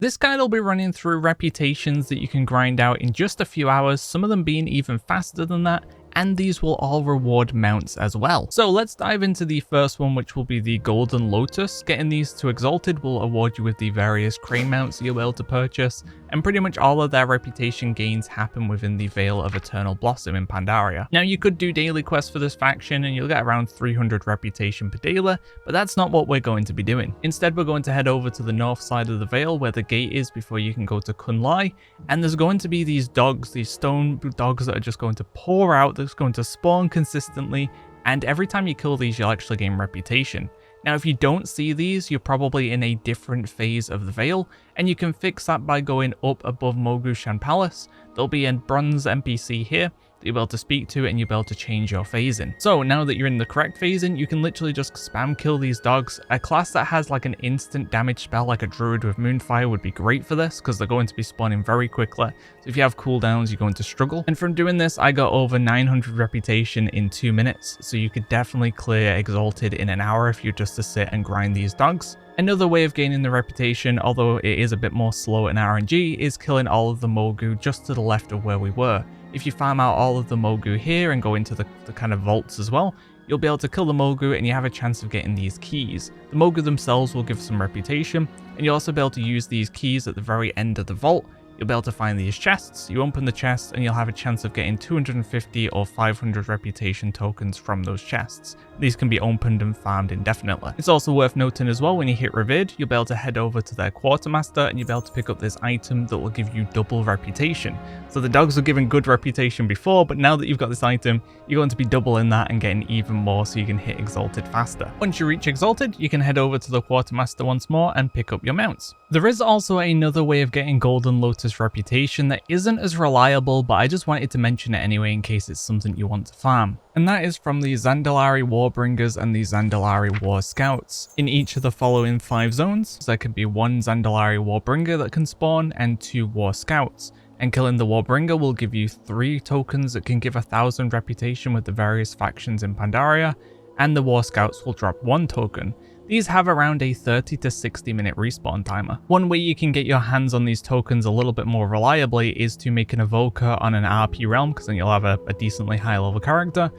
This guide will be running through reputations that you can grind out in just a few hours, some of them being even faster than that, and these will all reward mounts as well. So let's dive into the first one, which will be the Golden Lotus. Getting these to Exalted will award you with the various crane mounts you'll be able to purchase, and pretty much all of their reputation gains happen within the Veil of Eternal Blossom in Pandaria. Now you could do daily quests for this faction and you'll get around 300 reputation per daily, but that's not what we're going to be doing. Instead, we're going to head over to the north side of the Veil where the gate is before you can go to Kunlai, and there's going to be these dogs, these stone dogs that are just going to pour out, that's going to spawn consistently, and every time you kill these you'll actually gain reputation. Now if you don't see these, you're probably in a different phase of the Veil, and you can fix that by going up above Mogushan Palace. There'll be a bronze NPC here that you'll be able to speak to, and you'll be able to change your phasing. So now that you're in the correct phasing, you can literally just spam kill these dogs. A class that has like an instant damage spell like a druid with Moonfire would be great for this, because they're going to be spawning very quickly. So if you have cooldowns, you're going to struggle. And from doing this, I got over 900 reputation in 2 minutes. So you could definitely clear Exalted in an hour if you just to sit and grind these dogs. Another way of gaining the reputation, although it is a bit more slow in RNG, is killing all of the Mogu just to the left of where we were. If you farm out all of the Mogu here and go into the kind of vaults as well, you'll be able to kill the Mogu and you have a chance of getting these keys. The Mogu themselves will give some reputation, and you'll also be able to use these keys at the very end of the vault. You'll be able to find these chests, you open the chest and you'll have a chance of getting 250 or 500 reputation tokens from those chests. These can be opened and farmed indefinitely. It's also worth noting as well, when you hit Revered, you'll be able to head over to their quartermaster and you'll be able to pick up this item that will give you double reputation. So the dogs were given good reputation before, but now that you've got this item, you're going to be doubling that and getting even more so you can hit Exalted faster. Once you reach Exalted, you can head over to the quartermaster once more and pick up your mounts. There is also another way of getting Golden Lotus reputation that isn't as reliable, but I just wanted to mention it anyway in case it's something you want to farm. And that is from the Zandalari Warbringers and the Zandalari War Scouts. In each of the following 5 zones, there can be 1 Zandalari Warbringer that can spawn and 2 War Scouts. And killing the Warbringer will give you 3 tokens that can give 1000 reputation with the various factions in Pandaria, and the War Scouts will drop 1 token. These have around a 30 to 60 minute respawn timer. One way you can get your hands on these tokens a little bit more reliably is to make an evoker on an RP realm, because then you'll have a decently high level character.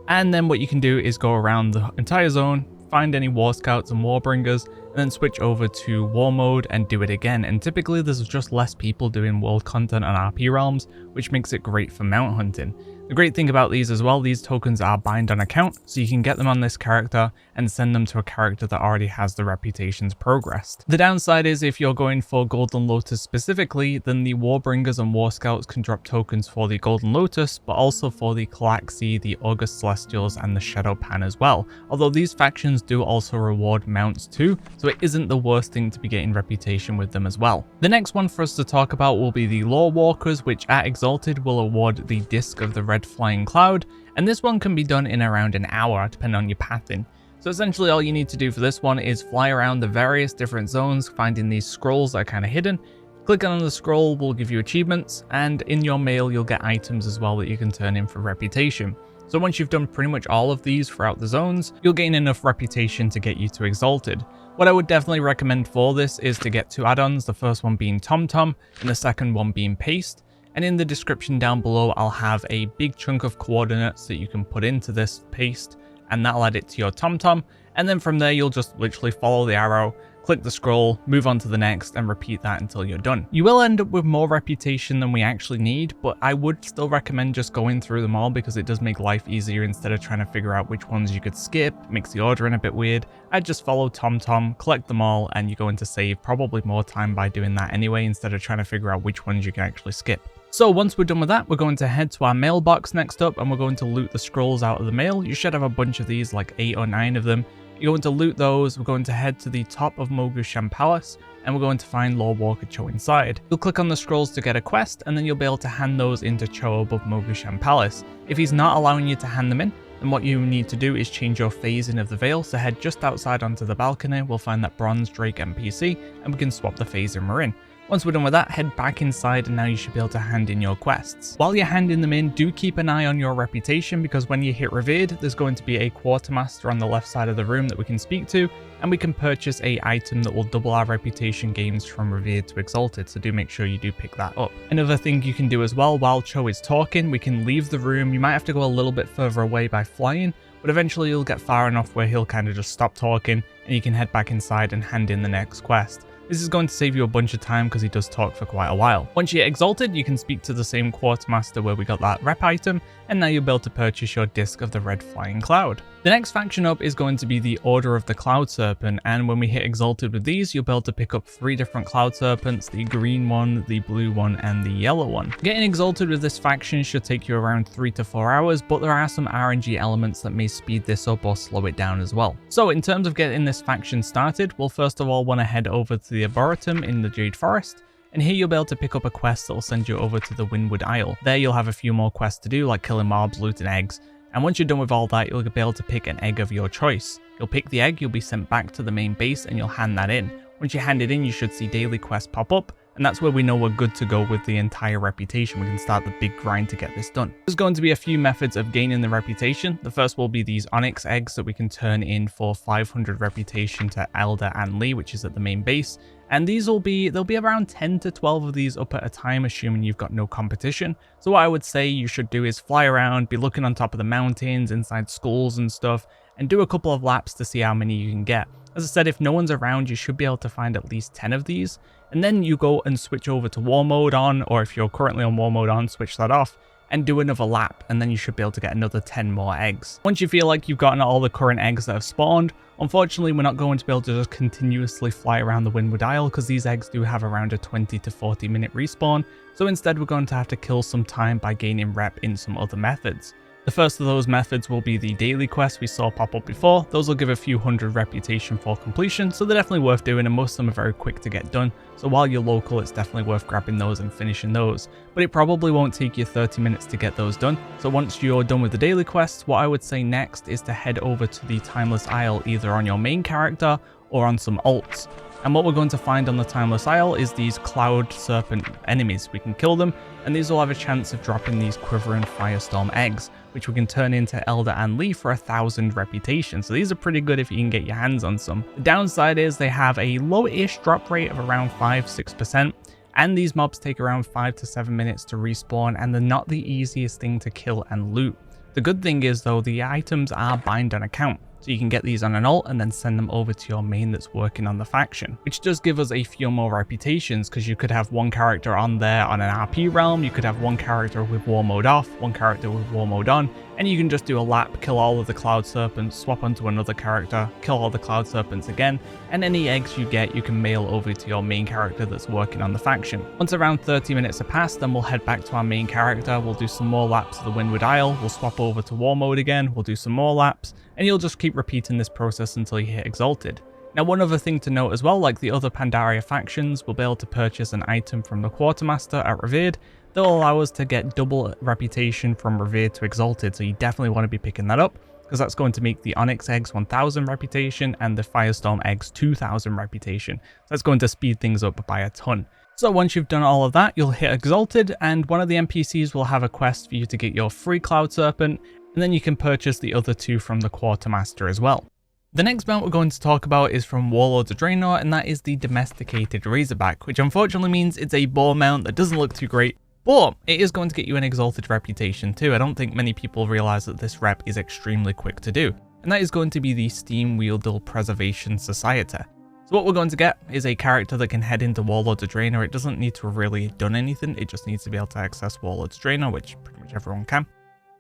And then what you can do is go around the entire zone, find any War Scouts and Warbringers, and then switch over to War mode and do it again. And typically there's just less people doing world content on RP realms, which makes it great for mount hunting. The great thing about these as well, these tokens are bind on account, so you can get them on this character and send them to a character that already has the reputations progressed. The downside is if you're going for Golden Lotus specifically, then the Warbringers and War Scouts can drop tokens for the Golden Lotus, but also for the Calaxi, the August Celestials, and the Shadow Pan as well. Although these factions do also reward mounts too, so it isn't the worst thing to be getting reputation with them as well. The next one for us to talk about will be the Law Walkers, which at Exalted will award the Disc of the Red Flying Cloud, and this one can be done in around an hour depending on your pathing. So essentially all you need to do for this one is fly around the various different zones, finding these scrolls that are kind of hidden. Clicking on the scroll will give you achievements, and in your mail you'll get items as well that you can turn in for reputation. So once you've done pretty much all of these throughout the zones, you'll gain enough reputation to get you to Exalted. What I would definitely recommend for this is to get 2 add-ons, the first one being TomTom and the second one being Paste. And in the description down below, I'll have a big chunk of coordinates that you can put into this paste, and that'll add it to your TomTom. And then from there, you'll just literally follow the arrow, click the scroll, move on to the next, and repeat that until you're done. You will end up with more reputation than we actually need, but I would still recommend just going through them all because it does make life easier instead of trying to figure out which ones you could skip. It makes the ordering a bit weird. I'd just follow TomTom, collect them all, and you're going to save probably more time by doing that anyway, instead of trying to figure out which ones you can actually skip. So once we're done with that, we're going to head to our mailbox next up, and we're going to loot the scrolls out of the mail. You should have a bunch of these, like 8 or 9 of them. You're going to loot those. We're going to head to the top of Mogushan Palace, and we're going to find Lord Walker Cho inside. You'll click on the scrolls to get a quest, and then you'll be able to hand those into Cho above Mogushan Palace. If he's not allowing you to hand them in, then what you need to do is change your phasing of the Veil, so head just outside onto the balcony. We'll find that Bronze Drake NPC, and we can swap the phasing we're in. Once we're done with that, head back inside and now you should be able to hand in your quests. While you're handing them in, do keep an eye on your reputation, because when you hit Revered, there's going to be a quartermaster on the left side of the room that we can speak to, and we can purchase a item that will double our reputation gains from Revered to Exalted, so do make sure you do pick that up. Another thing you can do as well, while Cho is talking, we can leave the room. You might have to go a little bit further away by flying, but eventually you'll get far enough where he'll kind of just stop talking and you can head back inside and hand in the next quest. This is going to save you a bunch of time because he does talk for quite a while. Once you get Exalted, you can speak to the same quartermaster where we got that rep item, and now you'll be able to purchase your disc of the red flying cloud. The next faction up is going to be the Order of the Cloud Serpent, and when we hit Exalted with these, you'll be able to pick up 3 different Cloud Serpents, the green one, the blue one, and the yellow one. Getting Exalted with this faction should take you around 3 to 4 hours, but there are some RNG elements that may speed this up or slow it down as well. So in terms of getting this faction started, we'll first of all want to head over to the Arboretum in the Jade Forest, and here you'll be able to pick up a quest that will send you over to the Windward Isle. There you'll have a few more quests to do, like killing mobs, looting eggs, and once you're done with all that, you'll be able to pick an egg of your choice. You'll pick the egg, you'll be sent back to the main base, and you'll hand that in. Once you hand it in, you should see daily quests pop up, and that's where we know we're good to go with the entire reputation. We can start the big grind to get this done. There's going to be a few methods of gaining the reputation. The first will be these onyx eggs that we can turn in for 500 reputation to Elder and Lee, which is at the main base. And there'll be around 10 to 12 of these up at a time, assuming you've got no competition. So what I would say you should do is fly around, be looking on top of the mountains, inside schools and stuff, and do a couple of laps to see how many you can get. As I said, if no one's around, you should be able to find at least 10 of these. And then you go and switch over to war mode on, or if you're currently on war mode on, switch that off and do another lap, and then you should be able to get another 10 more eggs. Once you feel like you've gotten all the current eggs that have spawned, unfortunately we're not going to be able to just continuously fly around the Windward Isle, because these eggs do have around a 20 to 40 minute respawn, so instead we're going to have to kill some time by gaining rep in some other methods. The first of those methods will be the daily quests we saw pop up before. Those will give a few hundred reputation for completion, so they're definitely worth doing, and most of them are very quick to get done. So while you're local, it's definitely worth grabbing those and finishing those. But it probably won't take you 30 minutes to get those done. So once you're done with the daily quests, what I would say next is to head over to the Timeless Isle, either on your main character or on some alts. And what we're going to find on the Timeless Isle is these Cloud Serpent enemies. We can kill them, and these will have a chance of dropping these Quivering Firestorm eggs, which we can turn into Elder and Lee for 1,000 reputation. So these are pretty good if you can get your hands on some. The downside is they have a low-ish drop rate of around 5-6%, and these mobs take around 5 to 7 minutes to respawn, and they're not the easiest thing to kill and loot. The good thing is though, the items are bind on account. So you can get these on an alt and then send them over to your main that's working on the faction, which does give us a few more reputations, because you could have one character on there on an RP realm, you could have one character with war mode off, one character with war mode on, and you can just do a lap, kill all of the Cloud Serpents, swap onto another character, kill all the Cloud Serpents again, and any eggs you get you can mail over to your main character that's working on the faction. Once around 30 minutes have passed, then we'll head back to our main character, we'll do some more laps of the Windward Isle, we'll swap over to war mode again, we'll do some more laps, and you'll just keep repeating this process until you hit Exalted. Now, one other thing to note as well, like the other Pandaria factions, we'll be able to purchase an item from the Quartermaster at Revered that will allow us to get double reputation from Revered to Exalted, so you definitely want to be picking that up, because that's going to make the Onyx eggs 1,000 reputation and the Firestorm eggs 2,000 reputation. So that's going to speed things up by a ton. So once you've done all of that, you'll hit Exalted, and one of the NPCs will have a quest for you to get your free Cloud Serpent, and then you can purchase the other 2 from the Quartermaster as well. The next mount we're going to talk about is from Warlords of Draenor, and that is the Domesticated Razorback, which unfortunately means it's a boar mount that doesn't look too great, but it is going to get you an Exalted reputation too. I don't think many people realize that this rep is extremely quick to do, and that is going to be the Steam Wheeldle Preservation Society. So what we're going to get is a character that can head into Warlords of Draenor. It doesn't need to have really done anything, it just needs to be able to access Warlords of Draenor, which pretty much everyone can.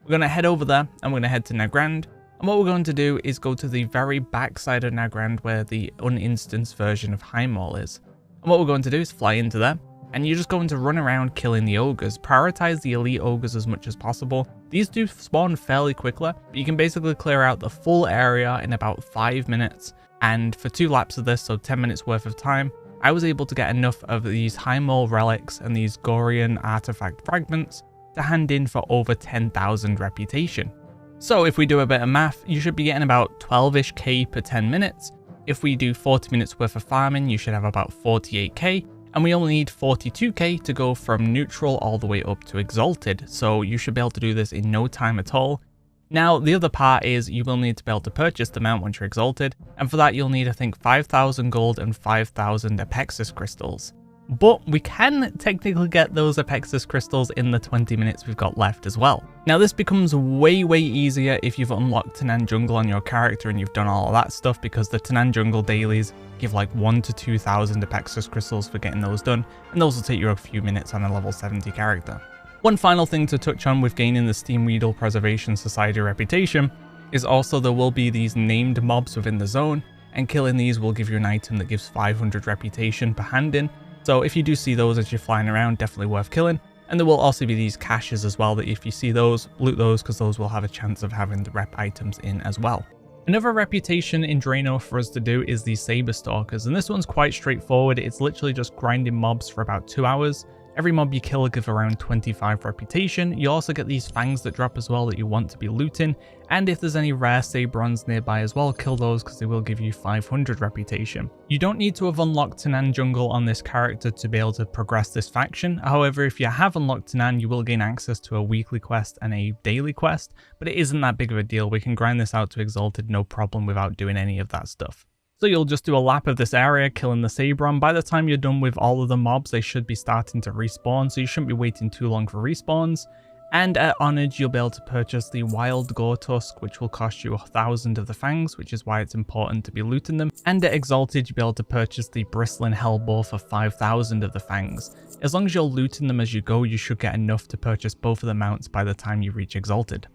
We're going to head over there, and we're going to head to Nagrand. And what we're going to do is go to the very back side of Nagrand where the uninstanced version of Highmaul is. And what we're going to do is fly into there, and you're just going to run around killing the ogres. Prioritize the elite ogres as much as possible. These do spawn fairly quickly, but you can basically clear out the full area in about 5 minutes. And for 2 laps of this, so 10 minutes worth of time, I was able to get enough of these Highmaul relics and these Gorian artifact fragments to hand in for over 10,000 reputation. So if we do a bit of math, you should be getting about 12-ish K per 10 minutes. If we do 40 minutes worth of farming, you should have about 48K. And we only need 42k to go from neutral all the way up to exalted, so you should be able to do this in no time at all. Now, the other part is you will need to be able to purchase the mount once you're exalted, and for that you'll need, I think, 5,000 gold and 5,000 Apexis crystals. But we can technically get those Apexis crystals in the 20 minutes we've got left as well. Now this becomes way easier if you've unlocked Tanan Jungle on your character and you've done all of that stuff, because the Tanan Jungle dailies give like 1,000 to 2,000 Apexis crystals for getting those done, and those will take you a few minutes on a level 70 character. One final thing to touch on with gaining the Steam Weedle Preservation Society reputation is also there will be these named mobs within the zone, and killing these will give you an item that gives 500 reputation per hand in. So if you do see those as you're flying around, definitely worth killing. And there will also be these caches as well that if you see those, loot those, because those will have a chance of having the rep items in as well. Another reputation in Drano for us to do is the Saberstalkers, and this one's quite straightforward. It's literally just grinding mobs for about 2 hours. Every mob you kill will give around 25 reputation. You also get these fangs that drop as well that you want to be looting, and if there's any rare Sabrons nearby as well, kill those because they will give you 500 reputation. You don't need to have unlocked Tanan Jungle on this character to be able to progress this faction. However, if you have unlocked Tanan, you will gain access to a weekly quest and a daily quest, but it isn't that big of a deal. We can grind this out to exalted no problem without doing any of that stuff. So you'll just do a lap of this area, killing the Sabron. By the time you're done with all of the mobs, they should be starting to respawn, so you shouldn't be waiting too long for respawns. And at Honored, you'll be able to purchase the Wild Gore Tusk, which will cost you 1,000 of the fangs, which is why it's important to be looting them. And at Exalted, you'll be able to purchase the Bristling Hellboar for 5,000 of the fangs. As long as you're looting them as you go, you should get enough to purchase both of the mounts by the time you reach Exalted.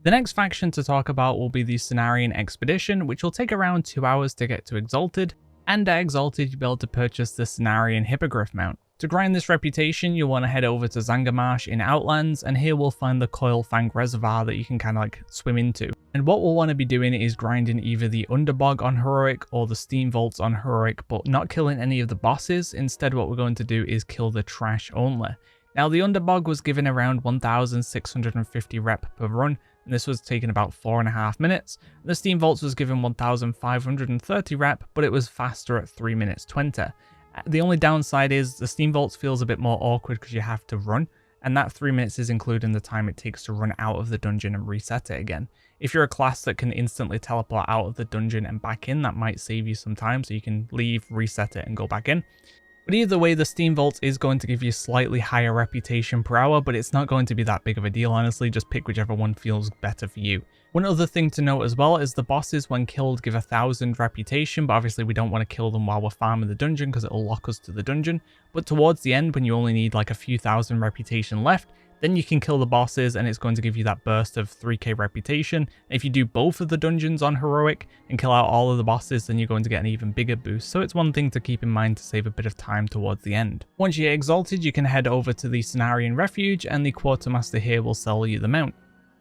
The next faction to talk about will be the Cenarion Expedition, which will take around 2 hours to get to Exalted, and at Exalted you'll be able to purchase the Cenarion Hippogryph mount. To grind this reputation, you'll want to head over to Zangarmarsh in Outlands, and here we'll find the Coilfang Reservoir that you can kind of like swim into. And what we'll want to be doing is grinding either the Underbog on Heroic or the Steam Vaults on Heroic, but not killing any of the bosses. Instead, what we're going to do is kill the trash only. Now, the Underbog was given around 1,650 rep per run, and this was taking about 4.5 minutes. The Steam Vaults was given 1,530 rep, but it was faster at 3 minutes 20. The only downside is the Steam Vaults feels a bit more awkward because you have to run, and that 3 minutes is including the time it takes to run out of the dungeon and reset it again. If you're a class that can instantly teleport out of the dungeon and back in, that might save you some time, so you can leave, reset it, and go back in. But either way, the Steam Vault is going to give you slightly higher reputation per hour, but it's not going to be that big of a deal, honestly. Just pick whichever one feels better for you. One other thing to note as well is the bosses, when killed, give 1,000 reputation, but obviously we don't want to kill them while we're farming the dungeon because it'll lock us to the dungeon. But towards the end, when you only need like a few thousand reputation left, then you can kill the bosses and it's going to give you that burst of 3k reputation. If you do both of the dungeons on Heroic and kill out all of the bosses, then you're going to get an even bigger boost. So it's one thing to keep in mind to save a bit of time towards the end. Once you get Exalted, you can head over to the Cenarion Refuge and the Quartermaster here will sell you the mount.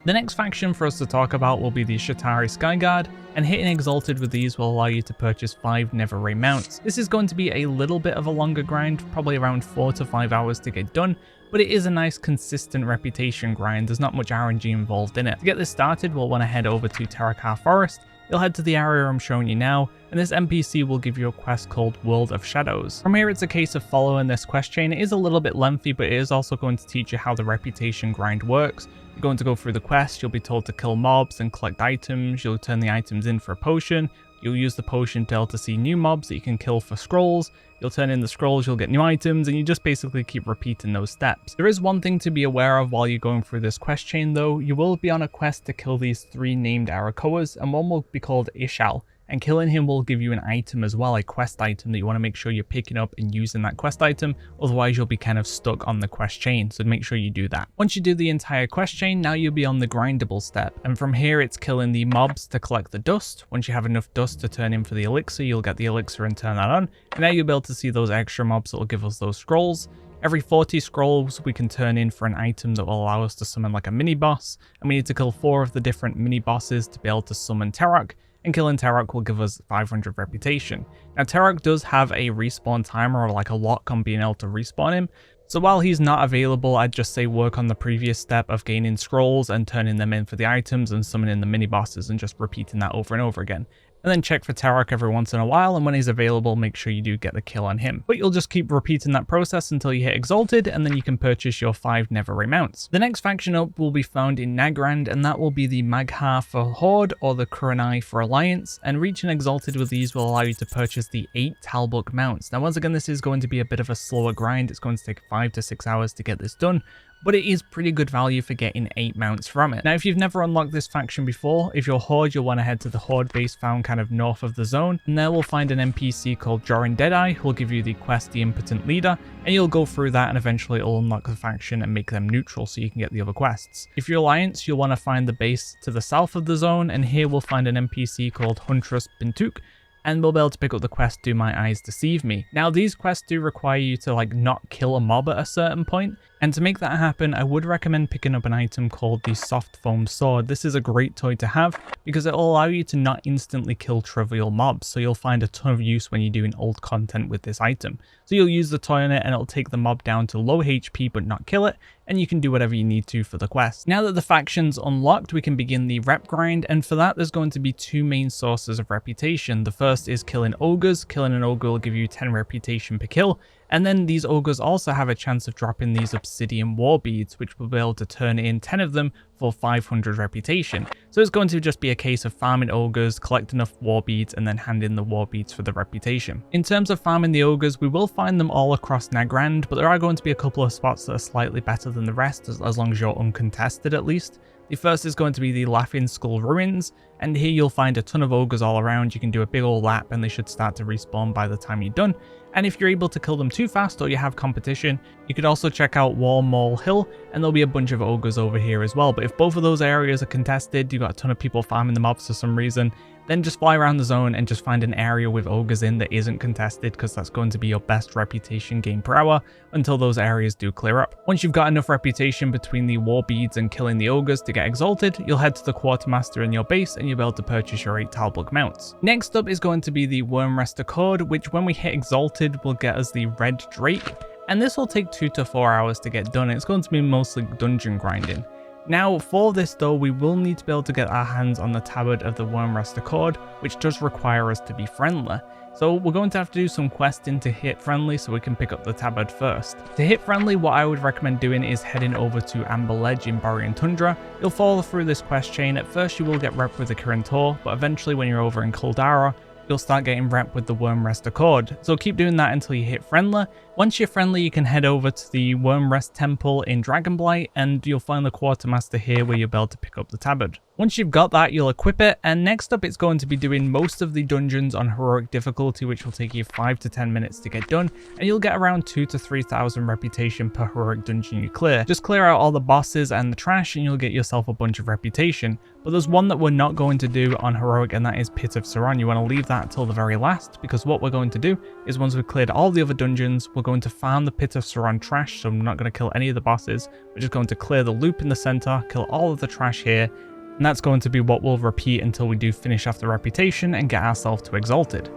The next faction for us to talk about will be the Shatari Skyguard, and hitting Exalted with these will allow you to purchase 5 Nether Ray mounts. This is going to be a little bit of a longer grind, probably around 4 to 5 hours to get done, but it is a nice consistent reputation grind. There's not much RNG involved in it. To get this started, we'll want to head over to Terakar Forest. You'll head to the area I'm showing you now, and this NPC will give you a quest called World of Shadows. From here, it's a case of following this quest chain. It is a little bit lengthy, but it is also going to teach you how the reputation grind works. You're going to go through the quest, you'll be told to kill mobs and collect items, you'll turn the items in for a potion, you'll use the potion to be able to see new mobs that you can kill for scrolls, you'll turn in the scrolls, you'll get new items, and you just basically keep repeating those steps. There is one thing to be aware of while you're going through this quest chain though. You will be on a quest to kill these 3 named Arakoas, and one will be called Ishal. And killing him will give you an item as well, a quest item that you want to make sure you're picking up and using that quest item, otherwise you'll be kind of stuck on the quest chain, so make sure you do that. Once you do the entire quest chain, now you'll be on the grindable step, and from here it's killing the mobs to collect the dust. Once you have enough dust to turn in for the elixir, you'll get the elixir and turn that on, and now you'll be able to see those extra mobs that will give us those scrolls. Every 40 scrolls we can turn in for an item that will allow us to summon like a mini boss, and we need to kill 4 of the different mini bosses to be able to summon Terok. And killing Terok will give us 500 reputation. Now Terok does have a respawn timer, or like a lock on being able to respawn him, so while he's not available, I'd just say work on the previous step of gaining scrolls and turning them in for the items and summoning the mini bosses and just repeating that over and over again. And then check for Tarok every once in a while, and when he's available, make sure you do get the kill on him. But you'll just keep repeating that process until you hit Exalted, and then you can purchase your 5 Nether Ray mounts. The next faction up will be found in Nagrand, and that will be the Magha for Horde or the Kuranai for Alliance, and reaching Exalted with these will allow you to purchase the 8 Talbuk mounts. Now once again, this is going to be a bit of a slower grind. It's going to take 5 to 6 hours to get this done, but it is pretty good value for getting 8 mounts from it. Now, if you've never unlocked this faction before, if you're Horde, you'll want to head to the Horde base found kind of north of the zone, and there we'll find an NPC called Jorin Deadeye, who will give you the quest The Impotent Leader, and you'll go through that and eventually it'll unlock the faction and make them neutral so you can get the other quests. If you're Alliance, you'll want to find the base to the south of the zone, and here we'll find an NPC called Huntress Bintuk, and we'll be able to pick up the quest Do My Eyes Deceive Me. Now these quests do require you to like not kill a mob at a certain point, and to make that happen I would recommend picking up an item called the Soft Foam Sword. This is a great toy to have because it will allow you to not instantly kill trivial mobs, so you'll find a ton of use when you're doing old content with this item. So you'll use the toy on it and it'll take the mob down to low HP but not kill it, and you can do whatever you need to for the quest. Now that the faction's unlocked, we can begin the rep grind, and for that there's going to be 2 main sources of reputation. The first is killing ogres. Killing an ogre will give you 10 reputation per kill, and then these ogres also have a chance of dropping these obsidian war beads, which will be able to turn in 10 of them for 500 reputation. So it's going to just be a case of farming ogres, collect enough war beads, and then hand in the war beads for the reputation. In terms of farming the ogres, we will find them all across Nagrand, but there are going to be a couple of spots that are slightly better than the rest, as long as you're uncontested at least. The first is going to be the Laughing Skull Ruins, and here you'll find a ton of ogres all around. You can do a big old lap and they should start to respawn by the time you're done. And if you're able to kill them too fast or you have competition, you could also check out Wall Mall Hill, and there'll be a bunch of ogres over here as well. But if both of those areas are contested, you've got a ton of people farming the mobs for some reason, then just fly around the zone and just find an area with ogres in that isn't contested, because that's going to be your best reputation gain per hour until those areas do clear up. Once you've got enough reputation between the war beads and killing the ogres to get exalted, you'll head to the quartermaster in your base and you'll be able to purchase your 8 Talbuk mounts. Next up is going to be the Wormrest Accord, which when we hit exalted will get us the Red Drake, and this will take 2 to 4 hours to get done. It's going to be mostly dungeon grinding. Now for this though, we will need to be able to get our hands on the tabard of the Wormrest Accord, which does require us to be friendly. So we're going to have to do some questing to hit friendly so we can pick up the tabard first. To hit friendly, what I would recommend doing is heading over to Amber Ledge in Borean Tundra. You'll follow through this quest chain. At first you will get rep with the Kirin Tor, but eventually when you're over in Kuldara, you'll start getting rep with the Wormrest Accord. So keep doing that until you hit friendly. Once you're friendly, you can head over to the Wormrest Temple in Dragonblight, and you'll find the Quartermaster here where you'll be able to pick up the tabard. Once you've got that, you'll equip it, and next up it's going to be doing most of the dungeons on heroic difficulty, which will take you 5 to 10 minutes to get done, and you'll get around 2,000 to 3,000 reputation per heroic dungeon you clear. Just clear out all the bosses and the trash and you'll get yourself a bunch of reputation. But there's one that we're not going to do on heroic, and that is Pit of Saron. You want to leave that till the very last, because what we're going to do is once we've cleared all the other dungeons, we're going to farm the Pit of Saron trash. So we're not going to kill any of the bosses. We're just going to clear the loop in the center, kill all of the trash here, and that's going to be what we'll repeat until we do finish off the reputation and get ourselves to exalted.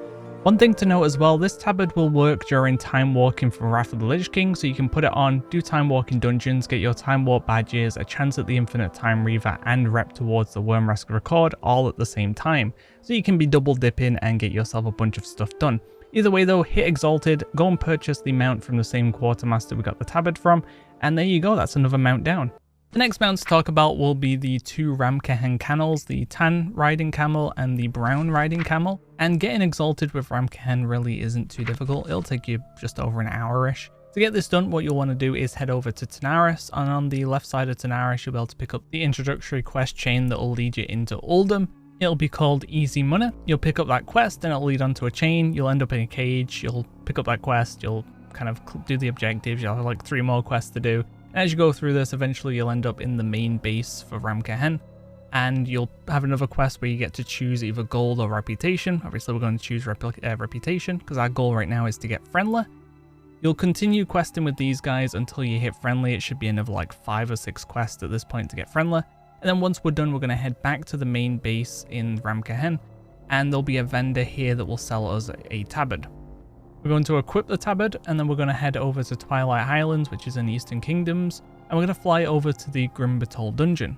One thing to note as well, this tabard will work during time walking for Wrath of the Lich King, so you can put it on, do time walking dungeons, get your time warp badges, a chance at the Infinite Time Reaver, and rep towards the Wormrest Record all at the same time. So you can be double dipping and get yourself a bunch of stuff done. Either way though, hit exalted, go and purchase the mount from the same quartermaster we got the tabard from, and there you go, that's another mount down. The next mount to talk about will be the 2 Ramkehen camels, the tan riding camel and the brown riding camel. And getting exalted with Ramkehen really isn't too difficult. It'll take you just over an hour-ish. To get this done, what you'll want to do is head over to Tanaris, and on the left side of Tanaris, you'll be able to pick up the introductory quest chain that will lead you into Uldum. It'll be called Easy Money. You'll pick up that quest and it'll lead onto a chain. You'll end up in a cage. You'll pick up that quest. You'll kind of do the objectives. You'll have like 3 more quests to do. As you go through this, eventually you'll end up in the main base for Ramkehen, and you'll have another quest where you get to choose either gold or reputation. Obviously we're going to choose reputation because our goal right now is to get friendly. You'll continue questing with these guys until you hit friendly. It should be another like 5 or 6 quests at this point to get friendly. And then once we're done, we're going to head back to the main base in Ramkehen, and there'll be a vendor here that will sell us a tabard. We're going to equip the tabard, and then we're going to head over to Twilight Highlands, which is in the Eastern Kingdoms, and we're going to fly over to the Grimbatol dungeon.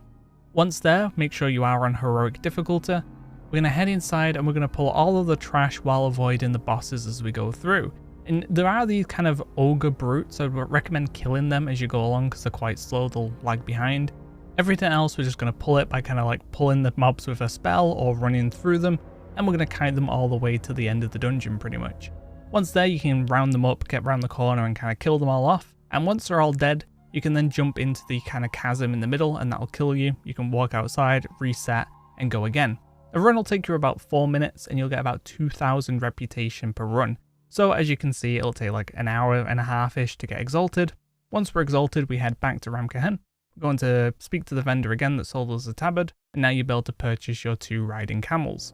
Once there, make sure you are on heroic difficulty, We're going to head inside and we're going to pull all of the trash while avoiding the bosses as we go through. And there are these kind of ogre brutes, so I'd recommend killing them as you go along because they're quite slow, they'll lag behind. Everything else, we're just going to pull it by kind of like pulling the mobs with a spell or running through them, and we're going to kite them all the way to the end of the dungeon pretty much. Once there, you can round them up, get round the corner and kind of kill them all off, and once they're all dead, you can then jump into the kind of chasm in the middle and that'll kill you. You can walk outside, reset, and go again. A run will take you about 4 minutes and you'll get about 2,000 reputation per run. So as you can see, it'll take like an hour and a half-ish to get exalted. Once we're exalted, we head back to Ramkahen. We're going to speak to the vendor again that sold us the tabard, and now you'll be able to purchase your 2 riding camels.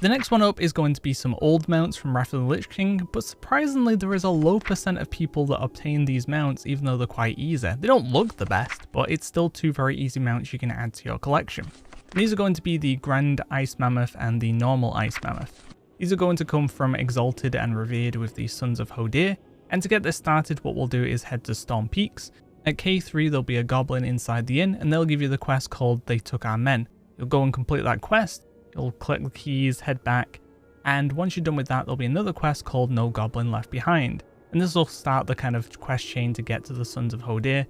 The next one up is going to be some old mounts from Wrath of the Lich King, but surprisingly there is a low percent of people that obtain these mounts even though they're quite easy. They don't look the best, but it's still 2 very easy mounts you can add to your collection. And these are going to be the Grand Ice Mammoth and the Normal Ice Mammoth. These are going to come from Exalted and Revered with the Sons of Hodir, and to get this started what we'll do is head to Storm Peaks. At K3 there'll be a goblin inside the inn and they'll give you the quest called They Took Our Men. You'll go and complete that quest, you'll collect the keys, head back, and once you're done with that there'll be another quest called No Goblin Left Behind. And this will start the kind of quest chain to get to the Sons of Hodir.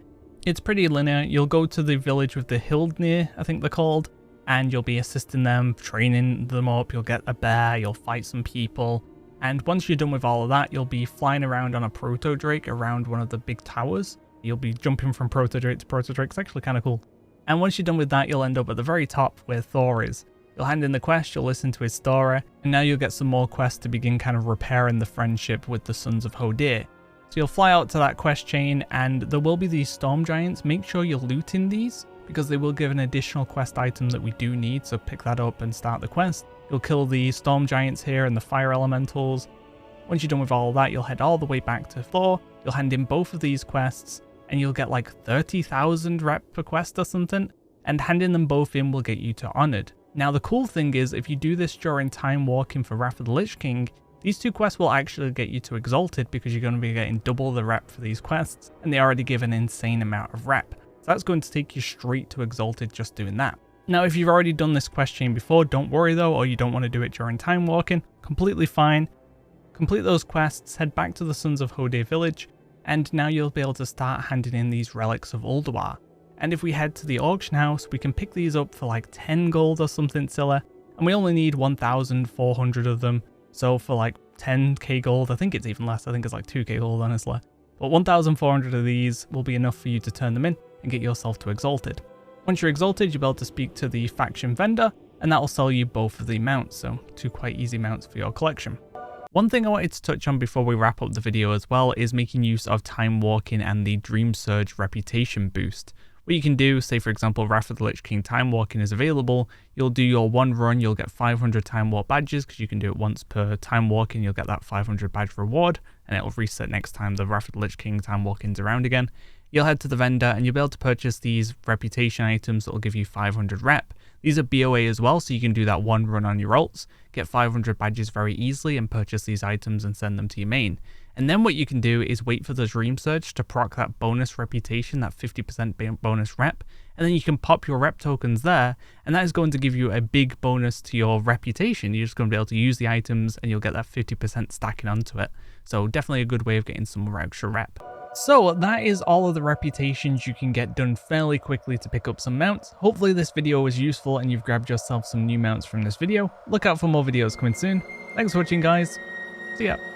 It's pretty linear. You'll go to the village with the Hildnir, I think they're called, and you'll be assisting them, training them up, you'll get a bear, you'll fight some people, and once you're done with all of that, you'll be flying around on a proto-drake around one of the big towers. You'll be jumping from proto-drake to proto-drake, it's actually kind of cool. And once you're done with that, you'll end up at the very top where Thor is. You'll hand in the quest, you'll listen to his story, and now you'll get some more quests to begin kind of repairing the friendship with the Sons of Hodir. So you'll fly out to that quest chain, and there will be these storm giants. Make sure you're looting these, because they will give an additional quest item that we do need, so pick that up and start the quest. You'll kill the storm giants here and the fire elementals. Once you're done with all of that, you'll head all the way back to Thor, you'll hand in both of these quests, and you'll get like 30,000 rep per quest or something, and handing them both in will get you to Honored. Now the cool thing is, if you do this during time walking for Wrath of the Lich King, these 2 quests will actually get you to Exalted because you're going to be getting double the rep for these quests, and they already give an insane amount of rep. So that's going to take you straight to Exalted just doing that. Now if you've already done this quest chain before, don't worry though, or you don't want to do it during time walking, completely fine. Complete those quests, head back to the Sons of Hodir village, and now you'll be able to start handing in these relics of Ulduar. And if we head to the auction house, we can pick these up for like 10 gold or something silly, and we only need 1,400 of them, so for like 10k gold, I think it's even less, I think it's like 2k gold honestly. But 1,400 of these will be enough for you to turn them in and get yourself to Exalted. Once you're Exalted, you'll be able to speak to the faction vendor, and that will sell you both of the mounts, so 2 quite easy mounts for your collection. One thing I wanted to touch on before we wrap up the video as well is making use of time walking and the Dream Surge reputation boost. What you can do, say for example Wrath of the Lich King time walking is available, you'll do your 1 run, you'll get 500 time walk badges because you can do it once per time walking, you'll get that 500 badge reward, and it'll reset next time the Wrath of the Lich King time walking's around again. You'll head to the vendor and you'll be able to purchase these reputation items that will give you 500 rep. These are BOA as well, so you can do that 1 run on your alts, get 500 badges very easily and purchase these items and send them to your main. And then what you can do is wait for the Dream Surge to proc that bonus reputation, that 50% bonus rep, and then you can pop your rep tokens there, and that is going to give you a big bonus to your reputation. You're just going to be able to use the items and you'll get that 50% stacking onto it. So definitely a good way of getting some more extra rep. So that is all of the reputations you can get done fairly quickly to pick up some mounts. Hopefully this video was useful and you've grabbed yourself some new mounts from this video. Look out for more videos coming soon. Thanks for watching guys. See ya.